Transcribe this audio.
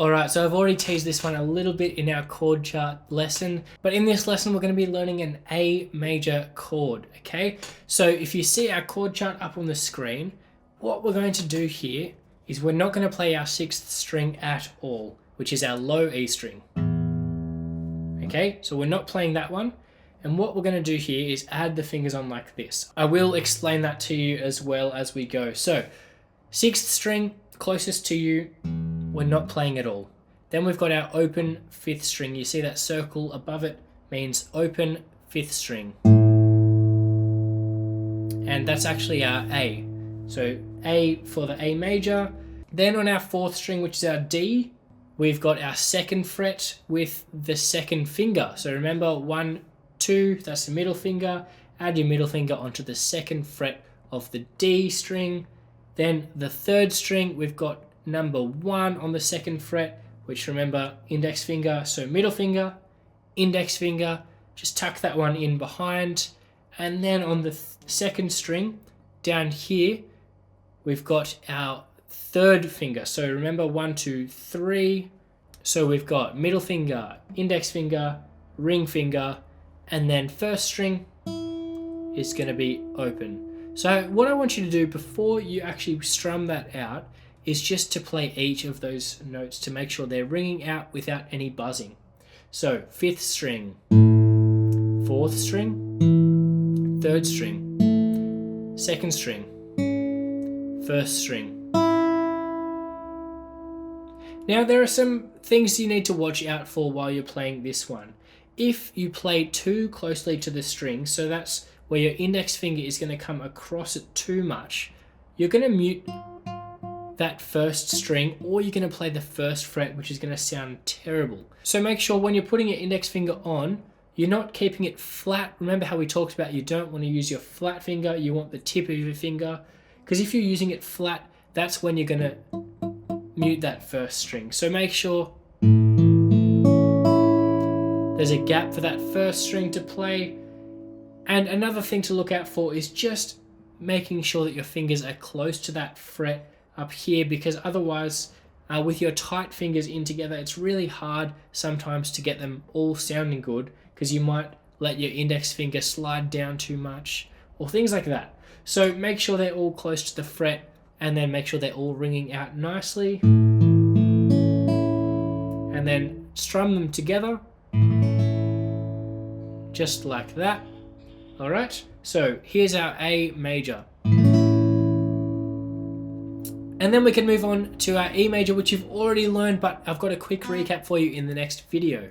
Alright, so I've already teased this one a little bit in our chord chart lesson, but in this lesson we're going to be learning an A major chord, okay? So if you see our chord chart up on the screen, what we're going to do here is we're not going to play our 6th string at all, which is our low E string. Okay, so we're not playing that one, and what we're going to do here is add the fingers on like this. I will explain that to you as well as we go. So 6th string closest to you, we're not playing at all. Then we've got our open 5th string. You see that circle above it means open 5th string. And that's actually our A. So A for the A major. Then on our 4th string, which is our D, we've got our 2nd fret with the 2nd finger. So remember 1, 2, that's the middle finger. Add your middle finger onto the 2nd fret of the D string. Then the 3rd string, we've got number 1 on the 2nd fret, which remember index finger, so middle finger, index finger, just tuck that one in behind. And then on the 2nd string down here, we've got our 3rd finger. So remember 1, 2, 3. So we've got middle finger, index finger, ring finger, and then 1st string is going to be open. So what I want you to do before you actually strum that out is just to play each of those notes to make sure they're ringing out without any buzzing. So 5th string, 4th string, 3rd string, 2nd string, 1st string. Now there are some things you need to watch out for while you're playing this one. If you play too closely to the string, so that's where your index finger is going to come across it too much, you're going to mute that 1st string, or you're going to play the 1st fret, which is going to sound terrible. So make sure when you're putting your index finger on, you're not keeping it flat. Remember how we talked about you don't want to use your flat finger, you want the tip of your finger, because if you're using it flat, that's when you're going to mute that 1st string. So make sure there's a gap for that 1st string to play. And another thing to look out for is just making sure that your fingers are close to that fret up here, because otherwise with your tight fingers in together, it's really hard sometimes to get them all sounding good, because you might let your index finger slide down too much or things like that. So make sure they're all close to the fret, and then make sure they're all ringing out nicely, and then strum them together just like that. All right, so here's our A major. And then we can move on to our E major, which you've already learned, but I've got a quick recap for you in the next video.